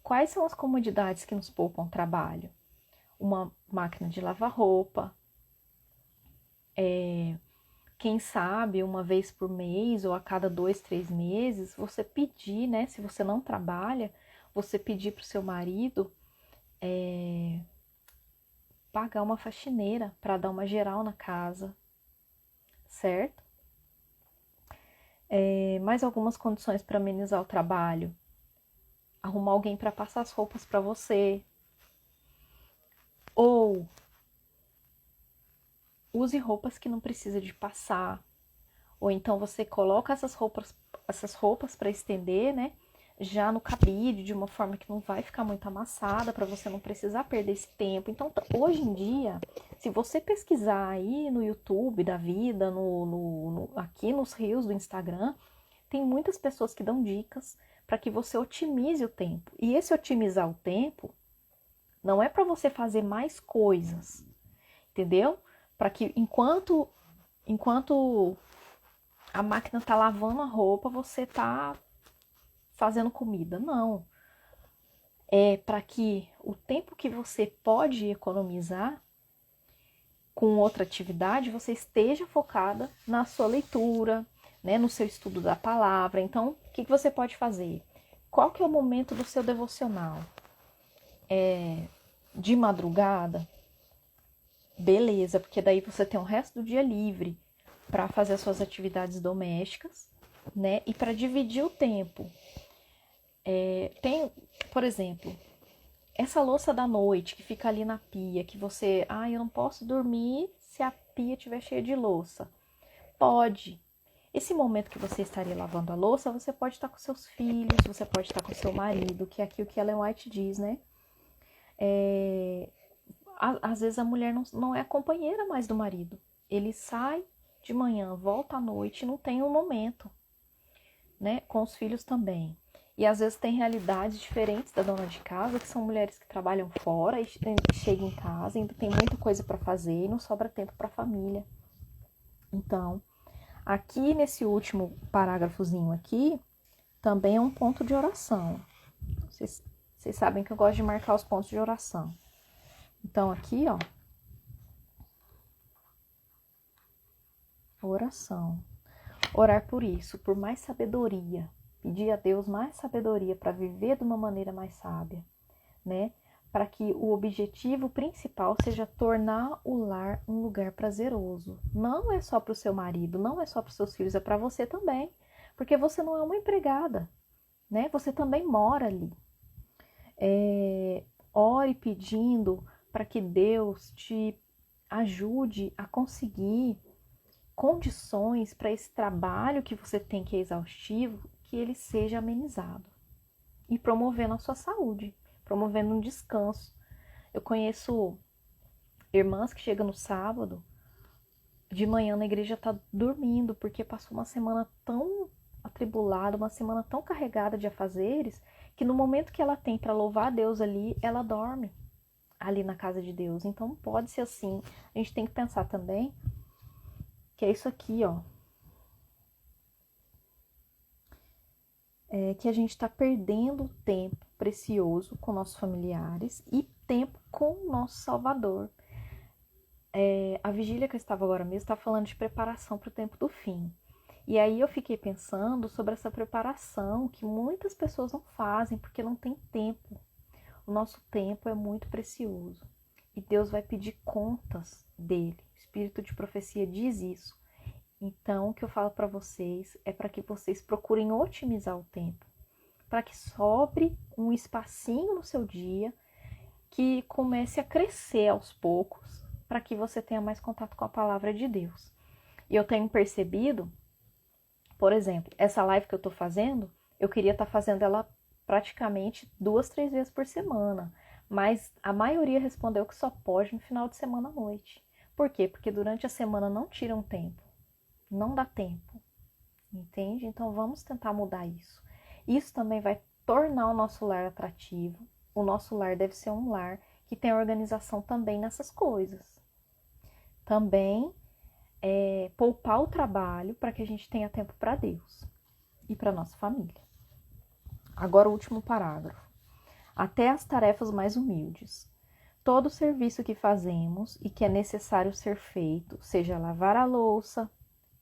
[SPEAKER 1] quais são as comodidades que nos poupam trabalho? Uma máquina de lavar roupa, quem sabe uma vez por mês ou a cada 2, 3 meses, você pedir, né? Se você não trabalha, você pedir para o seu marido pagar uma faxineira para dar uma geral na casa, certo? Mais algumas condições para amenizar o trabalho. Arrumar alguém para passar as roupas para você. Ou use roupas que não precisa de passar. Ou então você coloca essas roupas para estender, né? Já no cabide, de uma forma que não vai ficar muito amassada, para você não precisar perder esse tempo. Então, hoje em dia, se você pesquisar aí no YouTube da vida, aqui nos reels do Instagram, tem muitas pessoas que dão dicas para que você otimize o tempo. E esse otimizar o tempo não é para você fazer mais coisas, entendeu? Para que enquanto a máquina tá lavando a roupa, você tá fazendo comida. Não. É para que o tempo que você pode economizar com outra atividade, você esteja focada na sua leitura, né, no seu estudo da palavra. Então, o que você pode fazer? Qual que é o momento do seu devocional? De madrugada? Beleza, porque daí você tem o resto do dia livre para fazer as suas atividades domésticas, né? E para dividir o tempo. Tem, por exemplo, essa louça da noite que fica ali na pia, que você, eu não posso dormir se a pia estiver cheia de louça. Pode. Esse momento que você estaria lavando a louça, você pode estar com seus filhos, você pode estar com seu marido, que é aqui o que Ellen White diz, né? Às vezes a mulher não é a companheira mais do marido. Ele sai de manhã, volta à noite, não tem um momento, né? Com os filhos também. E às vezes tem realidades diferentes da dona de casa, que são mulheres que trabalham fora e chegam em casa, ainda tem muita coisa para fazer e não sobra tempo para a família. Então, aqui nesse último parágrafozinho aqui, também é um ponto de oração. Vocês sabem que eu gosto de marcar os pontos de oração. Então, aqui, ó, oração. Orar por isso, por mais sabedoria. Pedir a Deus mais sabedoria para viver de uma maneira mais sábia, né? Para que o objetivo principal seja tornar o lar um lugar prazeroso. Não é só para o seu marido, não é só para os seus filhos, é para você também. Porque você não é uma empregada, né? Você também mora ali. Ore pedindo para que Deus te ajude a conseguir condições para esse trabalho que você tem, que é exaustivo, que ele seja amenizado. E promovendo a sua saúde, promovendo um descanso. Eu conheço irmãs que chegam no sábado, de manhã na igreja tá dormindo, porque passou uma semana tão atribulada, uma semana tão carregada de afazeres, que no momento que ela tem para louvar a Deus ali, ela dorme ali na casa de Deus. Então não pode ser assim. A gente tem que pensar também que é isso aqui, ó. Que a gente está perdendo tempo precioso com nossos familiares e tempo com o nosso Salvador. A vigília que eu estava agora mesmo está falando de preparação para o tempo do fim. E aí eu fiquei pensando sobre essa preparação que muitas pessoas não fazem porque não tem tempo. O nosso tempo é muito precioso e Deus vai pedir contas dele. O Espírito de Profecia diz isso. Então, o que eu falo para vocês é para que vocês procurem otimizar o tempo, para que sobre um espacinho no seu dia que comece a crescer aos poucos, para que você tenha mais contato com a palavra de Deus. E eu tenho percebido, por exemplo, essa live que eu estou fazendo, eu queria estar fazendo ela praticamente 2, 3 vezes por semana, mas a maioria respondeu que só pode no final de semana à noite. Por quê? Porque durante a semana não tiram tempo, não dá tempo, entende? Então vamos tentar mudar isso. Isso também vai tornar o nosso lar atrativo. O nosso lar deve ser um lar que tem organização também nessas coisas. Também poupar o trabalho para que a gente tenha tempo para Deus e para nossa família. Agora o último parágrafo. Até as tarefas mais humildes. Todo serviço que fazemos e que é necessário ser feito, seja lavar a louça,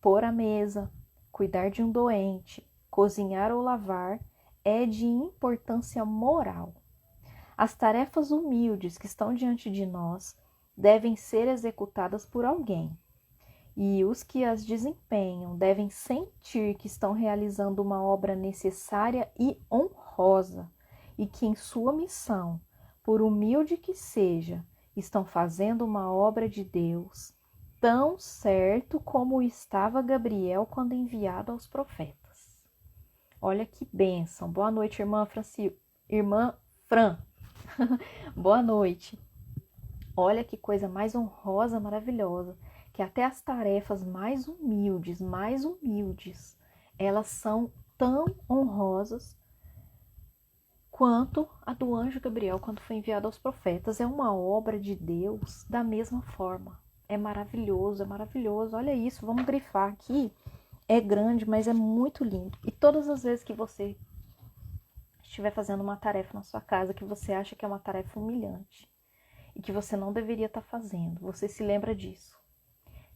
[SPEAKER 1] pôr a mesa, cuidar de um doente, cozinhar ou lavar, é de importância moral. As tarefas humildes que estão diante de nós devem ser executadas por alguém, e os que as desempenham devem sentir que estão realizando uma obra necessária e honrosa, e que em sua missão, por humilde que seja, estão fazendo uma obra de Deus, tão certo como estava Gabriel quando enviado aos profetas. Olha que bênção. Boa noite, irmã Fran. Boa noite. Olha que coisa mais honrosa, maravilhosa, que até as tarefas mais humildes, elas são tão honrosas quanto a do anjo Gabriel quando foi enviado aos profetas. É uma obra de Deus da mesma forma. É maravilhoso, é maravilhoso. Olha isso, vamos grifar aqui. É grande, mas é muito lindo. E todas as vezes que você estiver fazendo uma tarefa na sua casa que você acha que é uma tarefa humilhante e que você não deveria estar fazendo, você se lembra disso.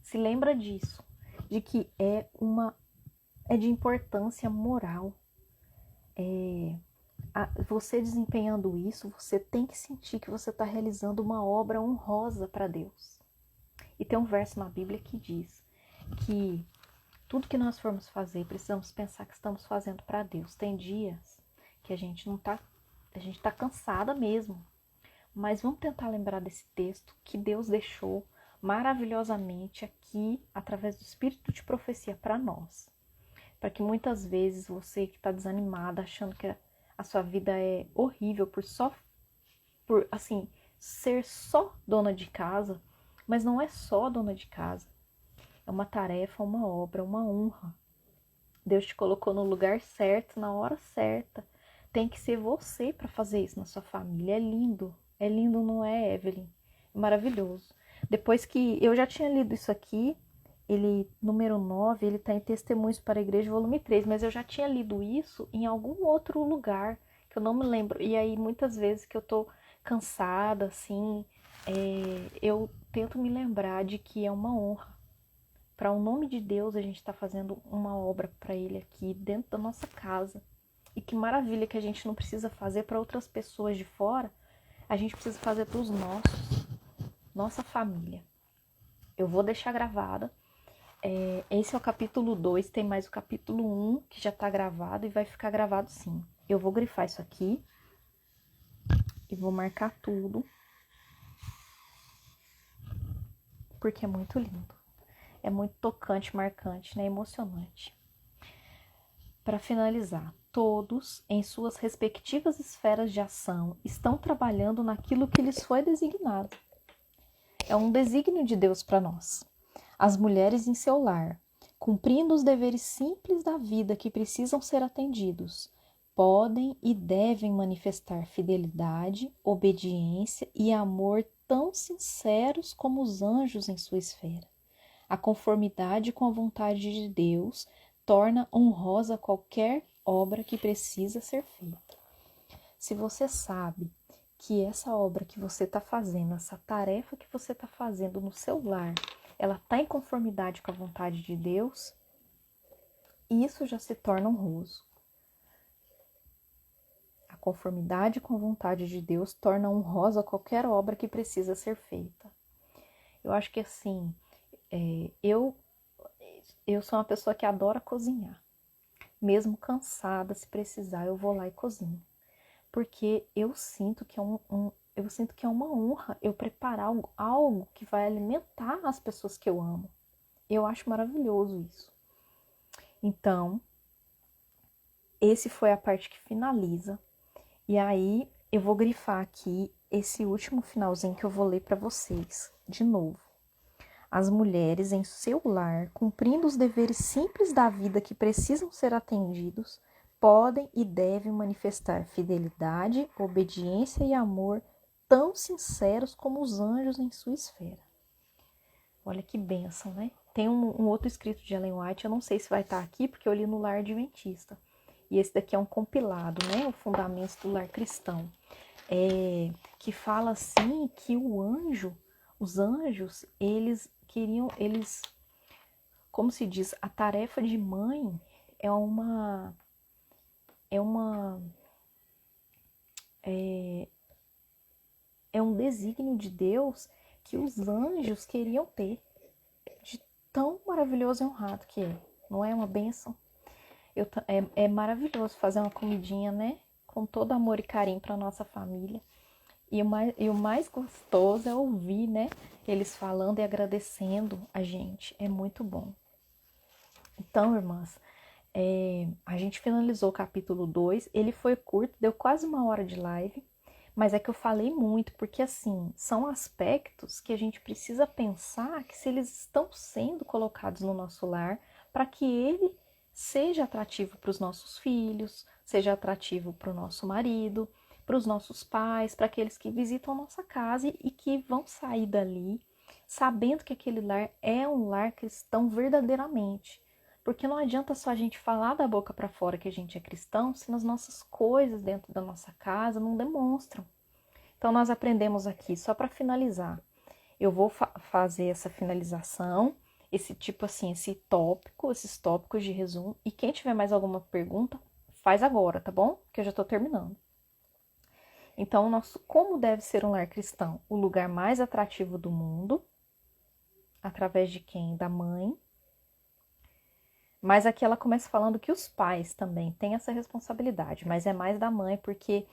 [SPEAKER 1] Se lembra disso, de que é de importância moral. Você desempenhando isso, você tem que sentir que você está realizando uma obra honrosa para Deus. E tem um verso na Bíblia que diz que tudo que nós formos fazer, precisamos pensar que estamos fazendo para Deus. Tem dias que a gente está cansada mesmo, mas vamos tentar lembrar desse texto que Deus deixou maravilhosamente aqui, através do Espírito de Profecia para nós. Para que muitas vezes você que está desanimada, achando que a sua vida é horrível por ser só dona de casa, mas não é só dona de casa. É uma tarefa, uma obra, uma honra. Deus te colocou no lugar certo, na hora certa. Tem que ser você para fazer isso na sua família. É lindo, não é, Evelyn? É maravilhoso. Depois que eu já tinha lido isso aqui, número 9, ele está em Testemunhos para a Igreja, volume 3, mas eu já tinha lido isso em algum outro lugar, que eu não me lembro. E aí, muitas vezes que eu tô cansada, assim, eu tento me lembrar de que é uma honra. Para o nome de Deus, a gente está fazendo uma obra para Ele aqui, dentro da nossa casa. E que maravilha que a gente não precisa fazer para outras pessoas de fora, a gente precisa fazer para os nossa família. Eu vou deixar gravada. Esse é o capítulo 2, tem mais o capítulo 1, que já está gravado e vai ficar gravado sim. Eu vou grifar isso aqui. e vou marcar tudo, porque é muito lindo. É muito tocante, marcante, né? Emocionante. Para finalizar, todos, em suas respectivas esferas de ação, estão trabalhando naquilo que lhes foi designado. É um desígnio de Deus para nós. As mulheres em seu lar, cumprindo os deveres simples da vida que precisam ser atendidos, podem e devem manifestar fidelidade, obediência e amor tão sinceros como os anjos em sua esfera. A conformidade com a vontade de Deus torna honrosa qualquer obra que precisa ser feita. Se você sabe que essa obra que você está fazendo, essa tarefa que você está fazendo no seu lar, ela está em conformidade com a vontade de Deus, isso já se torna honroso. A conformidade com a vontade de Deus torna honrosa qualquer obra que precisa ser feita. Eu acho que assim, eu sou uma pessoa que adora cozinhar. Mesmo cansada, se precisar, eu vou lá e cozinho. Porque eu sinto que é uma honra eu preparar algo que vai alimentar as pessoas que eu amo. Eu acho maravilhoso isso. Então, esse foi a parte que finaliza. E aí, eu vou grifar aqui esse último finalzinho que eu vou ler para vocês, de novo. As mulheres em seu lar, cumprindo os deveres simples da vida que precisam ser atendidos, podem e devem manifestar fidelidade, obediência e amor tão sinceros como os anjos em sua esfera. Olha que bênção, né? Tem um outro escrito de Ellen White, eu não sei se vai estar aqui, porque eu li no Lar Adventista. E esse daqui é um compilado, né? O Fundamentos do Lar Cristão. Que fala assim que os anjos, como se diz, a tarefa de mãe é um desígnio de Deus que os anjos queriam ter, de tão maravilhoso e honrado que é. Não é uma bênção? É maravilhoso fazer uma comidinha, né? Com todo amor e carinho para nossa família. E o mais gostoso é ouvir, né? Eles falando e agradecendo a gente. É muito bom. Então, irmãs, a gente finalizou o capítulo 2. Ele foi curto, deu quase 1 hora de live. Mas é que eu falei muito, porque assim, são aspectos que a gente precisa pensar que se eles estão sendo colocados no nosso lar, para que ele seja atrativo para os nossos filhos, seja atrativo para o nosso marido, para os nossos pais, para aqueles que visitam a nossa casa e que vão sair dali sabendo que aquele lar é um lar cristão verdadeiramente. Porque não adianta só a gente falar da boca para fora que a gente é cristão se nas nossas coisas dentro da nossa casa não demonstram. Então, nós aprendemos aqui, só para finalizar, eu vou fazer essa finalização, esses tópicos de resumo, e quem tiver mais alguma pergunta, faz agora, tá bom? Que eu já estou terminando. Então, como deve ser um lar cristão? O lugar mais atrativo do mundo, através de quem? Da mãe. Mas aqui ela começa falando que os pais também têm essa responsabilidade, mas é mais da mãe, porque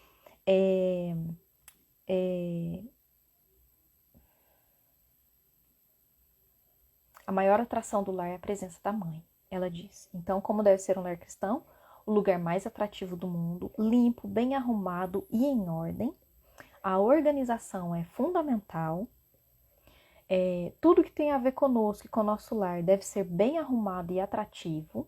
[SPEAKER 1] a maior atração do lar é a presença da mãe, ela diz. Então, como deve ser um lar cristão? O lugar mais atrativo do mundo, limpo, bem arrumado e em ordem. A organização é fundamental. Tudo que tem a ver conosco e com o nosso lar deve ser bem arrumado e atrativo.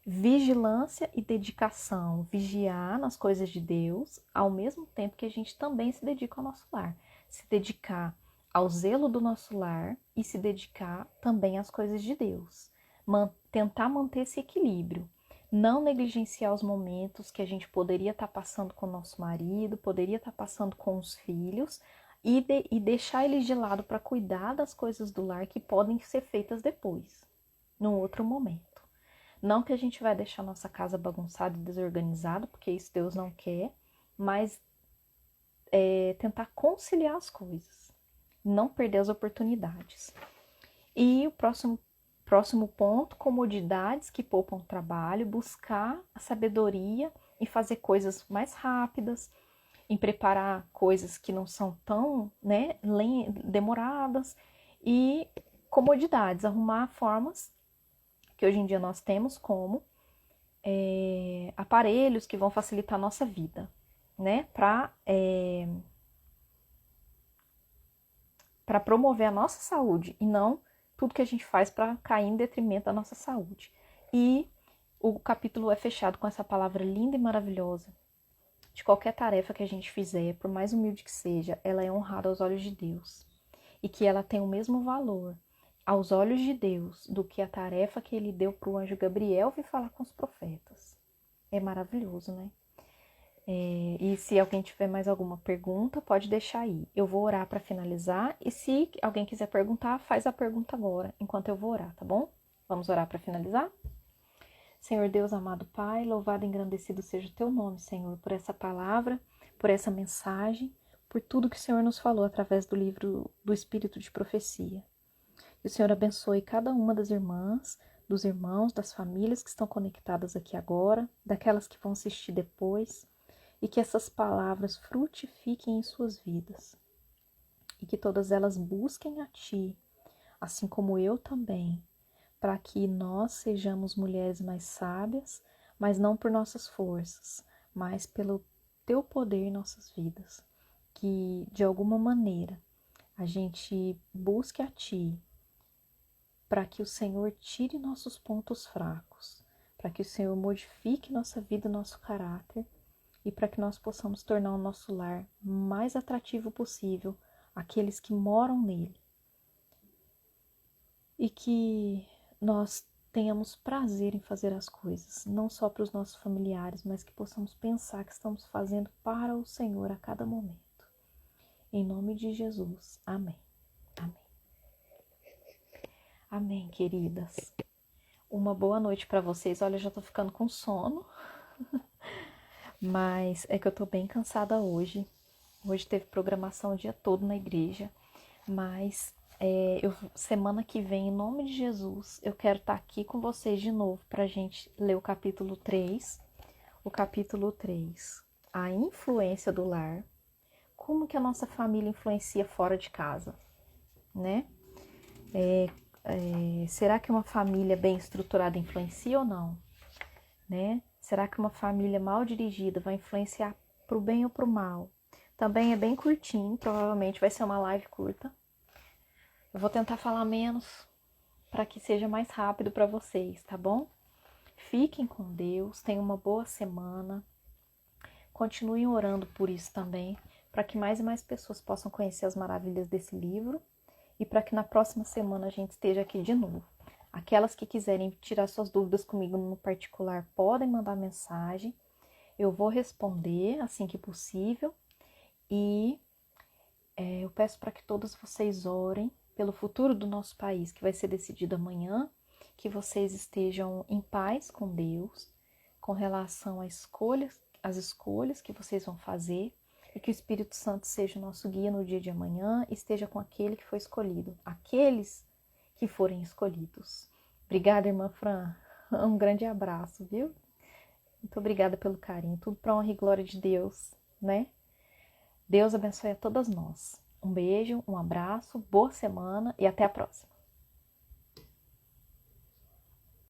[SPEAKER 1] Vigilância e dedicação, vigiar nas coisas de Deus, ao mesmo tempo que a gente também se dedica ao nosso lar. Se dedicar ao zelo do nosso lar e se dedicar também às coisas de Deus. Tentar manter esse equilíbrio. Não negligenciar os momentos que a gente poderia estar passando com o nosso marido, poderia estar passando com os filhos, e deixar eles de lado para cuidar das coisas do lar que podem ser feitas depois, num outro momento. Não que a gente vai deixar nossa casa bagunçada e desorganizada, porque isso Deus não quer, mas tentar conciliar as coisas, não perder as oportunidades. E o próximo ponto, comodidades que poupam trabalho, buscar a sabedoria e fazer coisas mais rápidas, em preparar coisas que não são tão, né, demoradas e comodidades, arrumar formas que hoje em dia nós temos como aparelhos que vão facilitar a nossa vida, né, para promover a nossa saúde e não tudo que a gente faz para cair em detrimento da nossa saúde. E o capítulo é fechado com essa palavra linda e maravilhosa. De qualquer tarefa que a gente fizer, por mais humilde que seja, ela é honrada aos olhos de Deus. E que ela tem o mesmo valor aos olhos de Deus do que a tarefa que ele deu para o anjo Gabriel vir falar com os profetas. É maravilhoso, né? E se alguém tiver mais alguma pergunta, pode deixar aí. Eu vou orar para finalizar. E se alguém quiser perguntar, faz a pergunta agora, enquanto eu vou orar, tá bom? Vamos orar para finalizar? Senhor Deus, amado Pai, louvado e engrandecido seja o teu nome, Senhor, por essa palavra, por essa mensagem, por tudo que o Senhor nos falou através do livro do Espírito de Profecia. Que o Senhor abençoe cada uma das irmãs, dos irmãos, das famílias que estão conectadas aqui agora, daquelas que vão assistir depois, e que essas palavras frutifiquem em suas vidas. E que todas elas busquem a Ti, assim como eu também, para que nós sejamos mulheres mais sábias, mas não por nossas forças, mas pelo Teu poder em nossas vidas. Que, de alguma maneira, a gente busque a Ti, para que o Senhor tire nossos pontos fracos, para que o Senhor modifique nossa vida e nosso caráter, e para que nós possamos tornar o nosso lar mais atrativo possível àqueles que moram nele. E que nós tenhamos prazer em fazer as coisas, não só para os nossos familiares, mas que possamos pensar que estamos fazendo para o Senhor a cada momento. Em nome de Jesus. Amém. Amém. Amém, queridas. Uma boa noite para vocês. Olha, eu já tô ficando com sono. Mas é que eu tô bem cansada hoje. Hoje teve programação o dia todo na igreja. Mas semana que vem, em nome de Jesus, eu quero estar aqui com vocês de novo pra gente ler o capítulo 3. O capítulo 3, a influência do lar. Como que a nossa família influencia fora de casa, né? Será que uma família bem estruturada influencia ou não? Né? Será que uma família mal dirigida vai influenciar para o bem ou para o mal? Também é bem curtinho, provavelmente vai ser uma live curta. Eu vou tentar falar menos para que seja mais rápido para vocês, tá bom? Fiquem com Deus, tenham uma boa semana. Continuem orando por isso também, para que mais e mais pessoas possam conhecer as maravilhas desse livro e para que na próxima semana a gente esteja aqui de novo. Aquelas que quiserem tirar suas dúvidas comigo no particular, podem mandar mensagem. Eu vou responder assim que possível. E eu peço para que todos vocês orem pelo futuro do nosso país, que vai ser decidido amanhã. Que vocês estejam em paz com Deus, com relação às escolhas que vocês vão fazer. E que o Espírito Santo seja o nosso guia no dia de amanhã e esteja com aquele que foi escolhido. Aqueles que forem escolhidos. Obrigada, irmã Fran. Um grande abraço, viu? Muito obrigada pelo carinho. Tudo para honra e glória de Deus, né? Deus abençoe a todas nós. Um beijo, um abraço, boa semana e até a próxima.